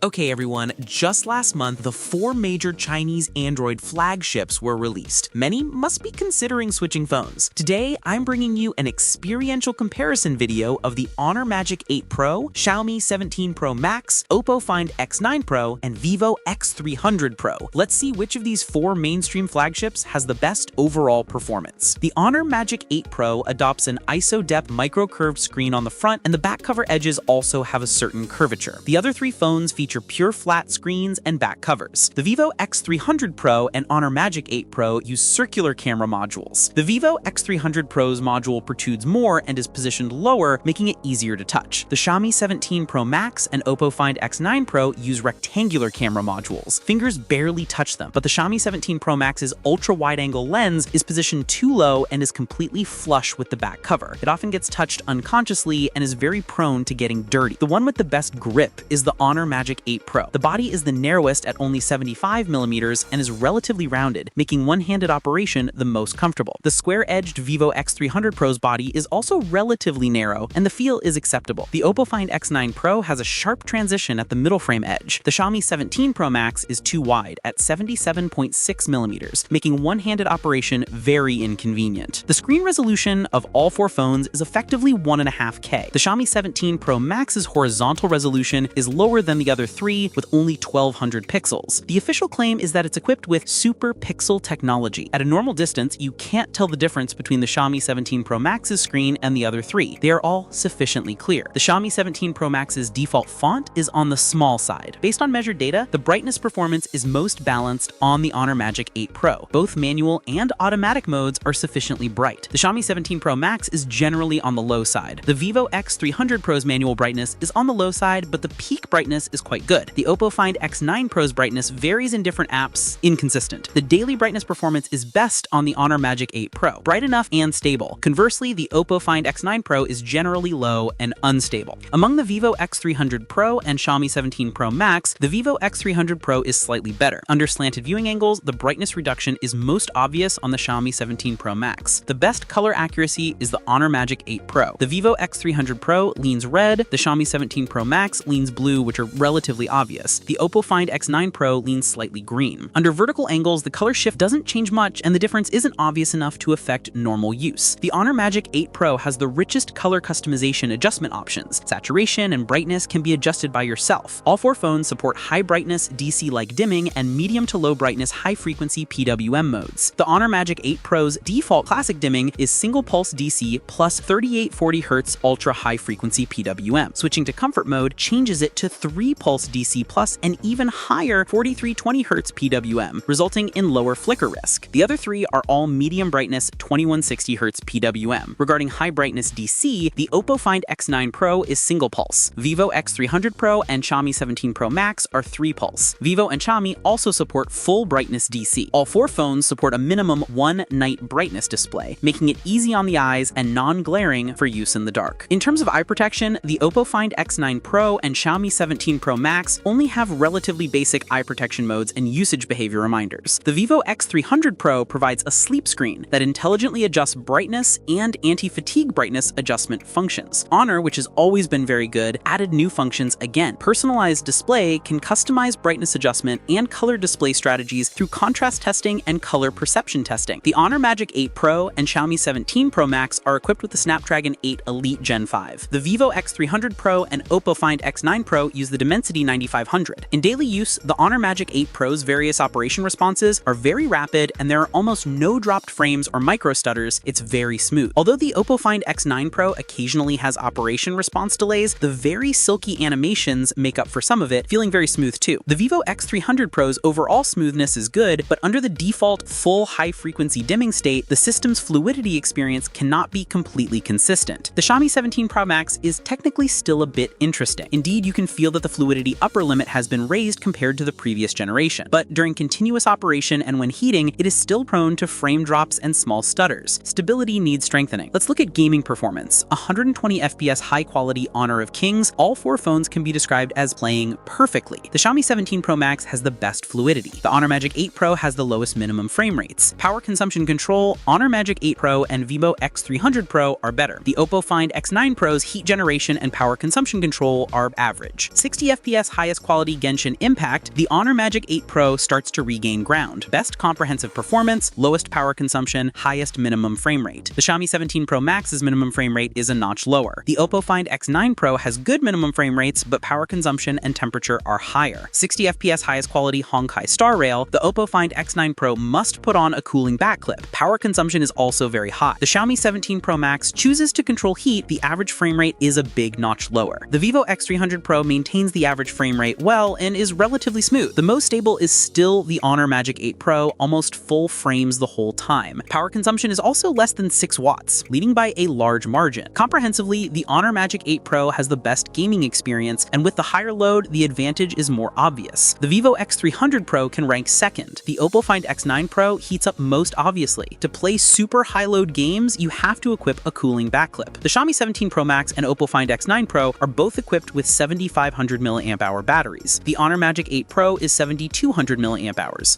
Okay everyone, just last month, the 4 major Chinese Android flagships were released. Many must be considering switching phones. Today, I'm bringing you an experiential comparison video of the Honor Magic 8 Pro, Xiaomi 17 Pro Max, Oppo Find X9 Pro, and Vivo X300 Pro. Let's see which of these 4 mainstream flagships has the best overall performance. The Honor Magic 8 Pro adopts an ISO-depth micro-curved screen on the front, and the back cover edges also have a certain curvature. The other 3 phones feature pure flat screens and back covers. The Vivo X300 Pro and Honor Magic 8 Pro use circular camera modules. The Vivo X300 Pro's module protrudes more and is positioned lower, making it easier to touch. The Xiaomi 17 Pro Max and Oppo Find X9 Pro use rectangular camera modules. Fingers barely touch them, but the Xiaomi 17 Pro Max's ultra-wide-angle lens is positioned too low and is completely flush with the back cover. It often gets touched unconsciously and is very prone to getting dirty. The one with the best grip is the Honor Magic 8 Pro. The body is the narrowest at only 75mm and is relatively rounded, making one-handed operation the most comfortable. The square-edged Vivo X300 Pro's body is also relatively narrow, and the feel is acceptable. The Oppo Find X9 Pro has a sharp transition at the middle frame edge. The Xiaomi 17 Pro Max is too wide at 77.6mm, making one-handed operation very inconvenient. The screen resolution of all 4 phones is effectively 1.5K. The Xiaomi 17 Pro Max's horizontal resolution is lower than the other 3 with only 1200 pixels. The official claim is that it's equipped with super pixel technology. At a normal distance, you can't tell the difference between the Xiaomi 17 Pro Max's screen and the other 3. They are all sufficiently clear. The Xiaomi 17 Pro Max's default font is on the small side. Based on measured data, the brightness performance is most balanced on the Honor Magic 8 Pro. Both manual and automatic modes are sufficiently bright. The Xiaomi 17 Pro Max is generally on the low side. The Vivo X300 Pro's manual brightness is on the low side, but the peak brightness is quite good. The Oppo Find X9 Pro's brightness varies in different apps, inconsistent. The daily brightness performance is best on the Honor Magic 8 Pro, bright enough and stable. Conversely, the Oppo Find X9 Pro is generally low and unstable. Among the Vivo X300 Pro and Xiaomi 17 Pro Max, the Vivo X300 Pro is slightly better. Under slanted viewing angles, the brightness reduction is most obvious on the Xiaomi 17 Pro Max. The best color accuracy is the Honor Magic 8 Pro. The Vivo X300 Pro leans red, the Xiaomi 17 Pro Max leans blue, which are relatively obvious. The Oppo Find X9 Pro leans slightly green. Under vertical angles, the color shift doesn't change much, and the difference isn't obvious enough to affect normal use. The Honor Magic 8 Pro has the richest color customization adjustment options. Saturation and brightness can be adjusted by yourself. All 4 phones support high brightness DC-like dimming and medium to low brightness high-frequency PWM modes. The Honor Magic 8 Pro's default classic dimming is single pulse DC plus 3840Hz ultra high-frequency PWM. Switching to comfort mode changes it to 3 pulse DC plus and even higher 4320Hz PWM, resulting in lower flicker risk. The other 3 are all medium brightness 2160Hz PWM. Regarding high brightness DC, the Oppo Find X9 Pro is single pulse. Vivo X300 Pro and Xiaomi 17 Pro Max are 3 pulse. Vivo and Xiaomi also support full brightness DC. All 4 phones support a minimum 1 night brightness display, making it easy on the eyes and non-glaring for use in the dark. In terms of eye protection, the Oppo Find X9 Pro and Xiaomi 17 Pro Max only have relatively basic eye protection modes and usage behavior reminders. The Vivo X300 Pro provides a sleep screen that intelligently adjusts brightness and anti-fatigue brightness adjustment functions. Honor, which has always been very good, added new functions again. Personalized display can customize brightness adjustment and color display strategies through contrast testing and color perception testing. The Honor Magic 8 Pro and Xiaomi 17 Pro Max are equipped with the Snapdragon 8 Elite Gen 5. The Vivo X300 Pro and Oppo Find X9 Pro use the Dimensity 9500. In daily use, the Honor Magic 8 Pro's various operation responses are very rapid, and there are almost no dropped frames or micro stutters. It's very smooth. Although the Oppo Find X9 Pro occasionally has operation response delays, the very silky animations make up for some of it, feeling very smooth too. The Vivo X300 Pro's overall smoothness is good, but under the default full high-frequency dimming state, the system's fluidity experience cannot be completely consistent. The Xiaomi 17 Pro Max is technically still a bit interesting. Indeed, you can feel that the fluidity upper limit has been raised compared to the previous generation, but during continuous operation and when heating, it is still prone to frame drops and small stutters. Stability needs strengthening. Let's look at gaming performance. 120 FPS high-quality Honor of Kings, all 4 phones can be described as playing perfectly. The Xiaomi 17 Pro Max has the best fluidity. The Honor Magic 8 Pro has the lowest minimum frame rates. Power consumption control, Honor Magic 8 Pro and Vivo X300 Pro are better. The Oppo Find X9 Pro's heat generation and power consumption control are average. 60 FPS FPS highest quality Genshin impact, the Honor Magic 8 Pro starts to regain ground. Best comprehensive performance, lowest power consumption, highest minimum frame rate. The Xiaomi 17 Pro Max's minimum frame rate is a notch lower. The Oppo Find X9 Pro has good minimum frame rates, but power consumption and temperature are higher. 60 FPS highest quality Honkai Star Rail, the Oppo Find X9 Pro must put on a cooling backclip. Power consumption is also very high. The Xiaomi 17 Pro Max chooses to control heat, the average frame rate is a big notch lower. The Vivo X300 Pro maintains the average frame rate well and is relatively smooth. The most stable is still the Honor Magic 8 Pro, almost full frames the whole time. Power consumption is also less than 6 watts, leading by a large margin. Comprehensively, the Honor Magic 8 Pro has the best gaming experience, and with the higher load, the advantage is more obvious. The Vivo X300 Pro can rank second. The Oppo Find X9 Pro heats up most obviously. To play super high-load games, you have to equip a cooling backclip. The Xiaomi 17 Pro Max and Oppo Find X9 Pro are both equipped with 7500 mAh batteries. The Honor Magic 8 Pro is 7200 mAh.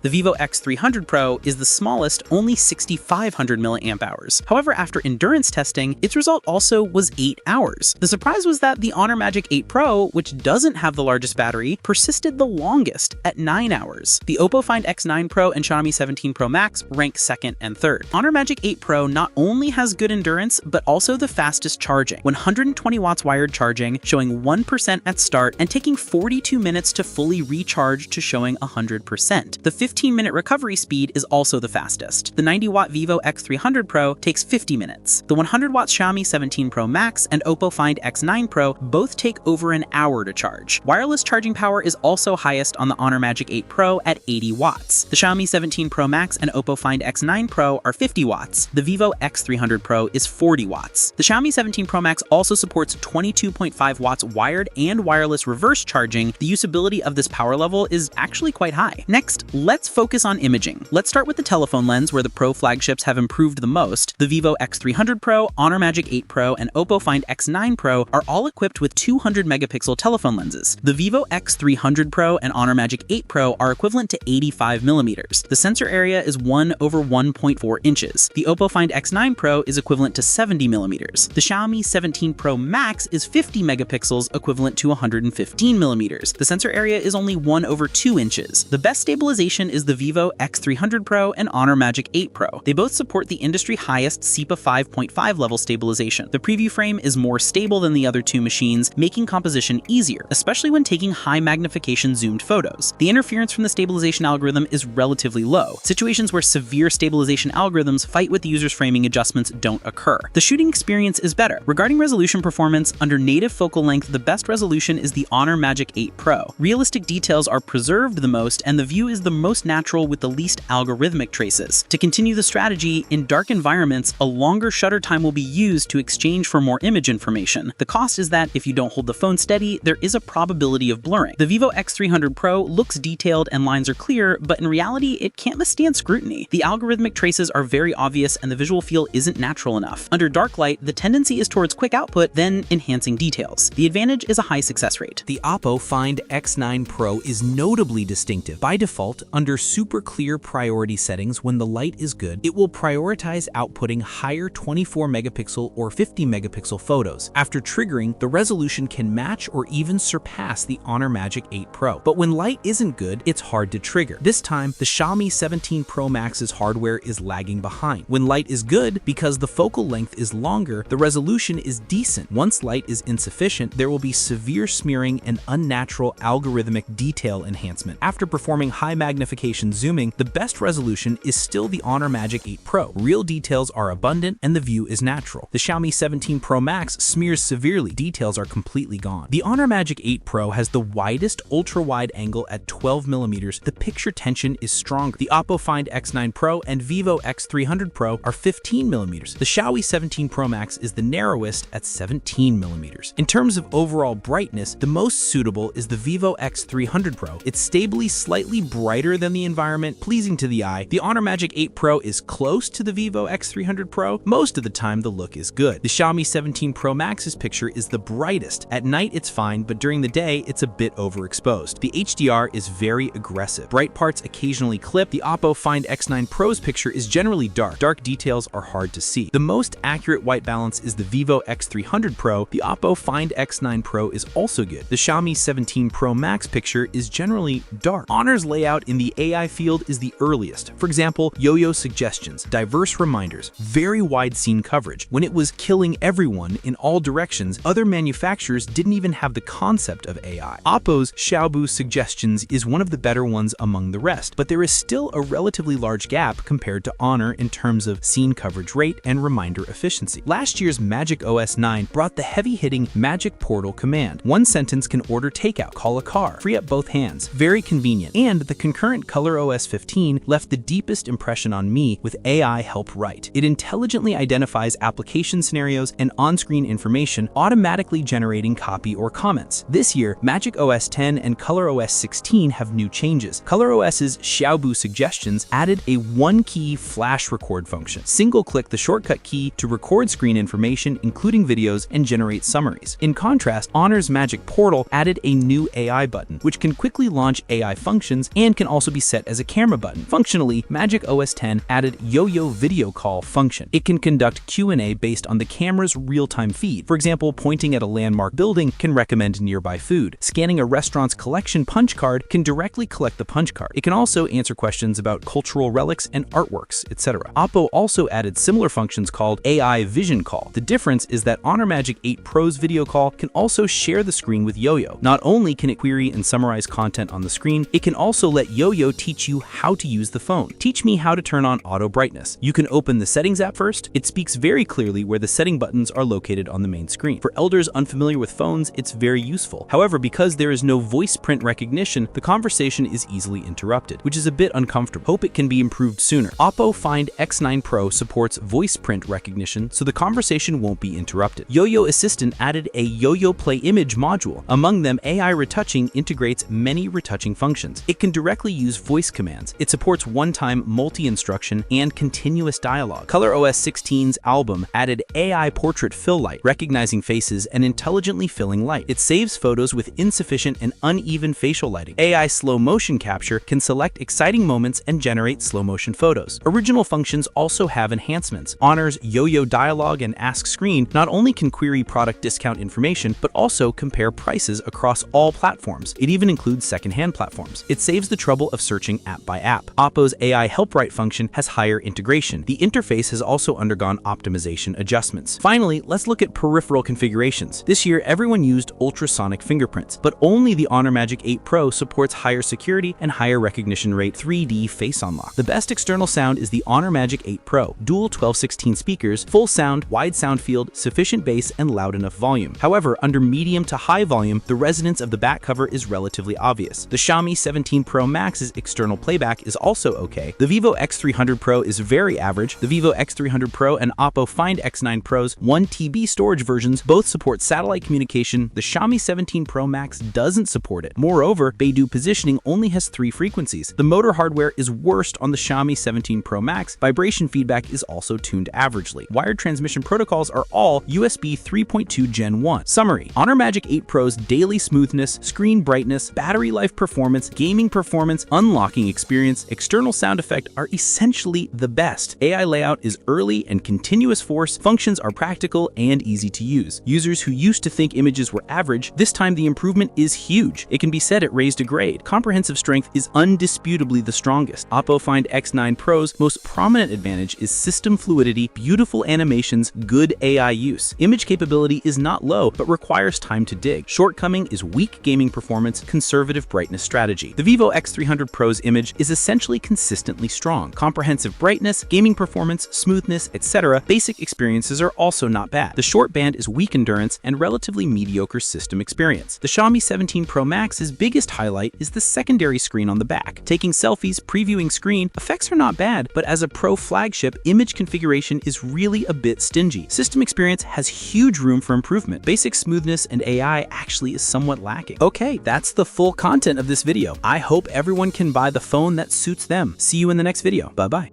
The Vivo X300 Pro is the smallest, only 6500 mAh. However, after endurance testing, its result also was 8 hours. The surprise was that the Honor Magic 8 Pro, which doesn't have the largest battery, persisted the longest at 9 hours. The Oppo Find X9 Pro and Xiaomi 17 Pro Max rank second and third. Honor Magic 8 Pro not only has good endurance, but also the fastest charging. 120 watts wired charging, showing 1% at start, and taking 42 minutes to fully recharge to showing 100%. The 15-minute recovery speed is also the fastest. The 90-watt Vivo X300 Pro takes 50 minutes. The 100-watt Xiaomi 17 Pro Max and Oppo Find X9 Pro both take over an hour to charge. Wireless charging power is also highest on the Honor Magic 8 Pro at 80 watts. The Xiaomi 17 Pro Max and Oppo Find X9 Pro are 50 watts. The Vivo X300 Pro is 40 watts. The Xiaomi 17 Pro Max also supports 22.5 watts wired and wireless reverse charging. The usability of this power level is actually quite high. Next, let's focus on imaging. Let's start with the telephone lens, where the Pro flagships have improved the most. The Vivo X300 Pro, Honor Magic 8 Pro, and Oppo Find X9 Pro are all equipped with 200 megapixel telephone lenses. The Vivo X300 Pro and Honor Magic 8 Pro are equivalent to 85 millimeters. The sensor area is 1/1.4 inches. The Oppo Find X9 Pro is equivalent to 70 millimeters. The Xiaomi 17 Pro Max is 50 megapixels, equivalent to 115 millimeters. The sensor area is only 1/2 inches. The best stabilization is the Vivo X300 Pro and Honor Magic 8 Pro. They both support the industry highest SEPA 5.5 level stabilization. The preview frame is more stable than the other two machines, making composition easier, especially when taking high magnification zoomed photos. The interference from the stabilization algorithm is relatively low. Situations where severe stabilization algorithms fight with the user's framing adjustments don't occur. The shooting experience is better. Regarding resolution performance, under native focal length, the best resolution is the Honor Magic 8 Pro. Realistic details are preserved the most, and the view is the most natural with the least algorithmic traces. To continue the strategy, in dark environments, a longer shutter time will be used to exchange for more image information. The cost is that if you don't hold the phone steady, there is a probability of blurring. The Vivo X300 Pro looks detailed and lines are clear, but in reality, it can't withstand scrutiny. The algorithmic traces are very obvious and the visual feel isn't natural enough. Under dark light, the tendency is towards quick output, then enhancing details. The advantage is a high success rate. The Oppo Find X9 Pro is notably distinctive. By default, under super clear priority settings, when the light is good, it will prioritize outputting higher 24 megapixel or 50 megapixel photos. After triggering, the resolution can match or even surpass the Honor Magic 8 Pro. But when light isn't good, it's hard to trigger. This time, the Xiaomi 17 Pro Max's hardware is lagging behind. When light is good, because the focal length is longer, the resolution is decent. Once light is insufficient, there will be severe smearing and unnatural algorithmic detail enhancement. After performing high magnification zooming, the best resolution is still the Honor Magic 8 Pro. Real details are abundant and the view is natural. The Xiaomi 17 Pro Max smears severely. Details are completely gone. The Honor Magic 8 Pro has the widest ultra-wide angle at 12 millimeters. The picture tension is stronger. The Oppo Find X9 Pro and Vivo X300 Pro are 15 millimeters. The Xiaomi 17 Pro Max is the narrowest at 17 millimeters. In terms of overall brightness, the most suitable is the Vivo X300 Pro. It's stably slightly brighter than the environment, pleasing to the eye. The Honor Magic 8 Pro is close to the Vivo X300 Pro. Most of the time, the look is good. The Xiaomi 17 Pro Max's picture is the brightest. At night, it's fine, but during the day, it's a bit overexposed. The HDR is very aggressive. Bright parts occasionally clip. The Oppo Find X9 Pro's picture is generally dark. Dark details are hard to see. The most accurate white balance is the Vivo X300 Pro. The Oppo Find X9 Pro is also good. The Xiaomi Xiaomi 17 Pro Max picture is generally dark. Honor's layout in the AI field is the earliest. For example, yo-yo suggestions, diverse reminders, very wide scene coverage. When it was killing everyone in all directions, other manufacturers didn't even have the concept of AI. Oppo's Xiaobu suggestions is one of the better ones among the rest, but there is still a relatively large gap compared to Honor in terms of scene coverage rate and reminder efficiency. Last year's Magic OS 9 brought the heavy-hitting Magic Portal command. One sentence can order takeout, call a car, free up both hands. Very convenient. And the concurrent Color OS 15 left the deepest impression on me with AI Help Write. It intelligently identifies application scenarios and on-screen information, automatically generating copy or comments. This year, Magic OS 10 and Color OS 16 have new changes. Color OS's Xiaobu suggestions added a one-key flash record function. Single-click the shortcut key to record screen information, including videos, and generate summaries. In contrast, Honor's Magic Portal added a new AI button, which can quickly launch AI functions and can also be set as a camera button. Functionally, Magic OS 10 added Yo-Yo Video Call function. It can conduct Q&A based on the camera's real-time feed. For example, pointing at a landmark building can recommend nearby food. Scanning a restaurant's collection punch card can directly collect the punch card. It can also answer questions about cultural relics and artworks, etc. Oppo also added similar functions called AI Vision Call. The difference is that Honor Magic 8 Pro's video call can also share the screen with Yo-Yo. Not only can it query and summarize content on the screen, it can also let Yo-Yo teach you how to use the phone. Teach me how to turn on auto brightness. You can open the Settings app first. It speaks very clearly where the setting buttons are located on the main screen. For elders unfamiliar with phones, it's very useful. However, because there is no voice print recognition, the conversation is easily interrupted, which is a bit uncomfortable. Hope it can be improved sooner. Oppo Find X9 Pro supports voice print recognition, so the conversation won't be interrupted. Yo-Yo Assistant added a Yo-Yo Play Image module. Among them, AI Retouching integrates many retouching functions. It can directly use voice commands. It supports one-time multi-instruction and continuous dialogue. Color OS 16's Album added AI Portrait Fill Light, recognizing faces and intelligently filling light. It saves photos with insufficient and uneven facial lighting. AI Slow Motion Capture can select exciting moments and generate slow-motion photos. Original functions also have enhancements. Honor's Yo-Yo Dialogue and Ask Screen not only can query product discount information, but also compare prices across all platforms. It even includes second-hand platforms. It saves the trouble of searching app by app. Oppo's AI Help Write function has higher integration. The interface has also undergone optimization adjustments. Finally, let's look at peripheral configurations. This year, everyone used ultrasonic fingerprints, but only the Honor Magic 8 Pro supports higher security and higher recognition rate 3D face unlock. The best external sound is the Honor Magic 8 Pro. Dual 1216 speakers, full sound, wide sound field, sufficient bass, and loud enough volume. However, under medium to high volume, the resonance of the back cover is relatively obvious. The Xiaomi 17 Pro Max's external playback is also okay. The Vivo X300 Pro is very average. The Vivo X300 Pro and Oppo Find X9 Pro's 1TB storage versions both support satellite communication. The Xiaomi 17 Pro Max doesn't support it. Moreover, Beidou positioning only has 3 frequencies. The motor hardware is worst on the Xiaomi 17 Pro Max. Vibration feedback is also tuned averagely. Wired transmission protocols are all USB 3.2 Gen 1. Summary: Honor Magic 8 Pro's daily smoothness, screen brightness, battery life performance, gaming performance, unlocking experience, external sound effect are essentially the best. AI layout is early and continuous force. Functions are practical and easy to use. Users who used to think images were average, this time the improvement is huge. It can be said it raised a grade. Comprehensive strength is undisputably the strongest. Oppo Find X9 Pro's most prominent advantage is system fluidity, beautiful animations, good AI use. Image capability is not low, but requires time to dig. Shortcoming is weak gaming performance, conservative brightness strategy. The Vivo X300 Pro's image is essentially consistently strong. Comprehensive brightness, gaming performance, smoothness, etc. Basic experiences are also not bad. The short band is weak endurance and relatively mediocre system experience. The Xiaomi 17 Pro Max's biggest highlight is the secondary screen on the back. Taking selfies, previewing screen, effects are not bad, but as a Pro flagship, image configuration is really a bit stingy. System experience has huge room for improvement. Basic smoothness and AI actually is somewhat lacking. Okay, that's the full content of this video. I hope everyone can buy the phone that suits them. See you in the next video. Bye-bye.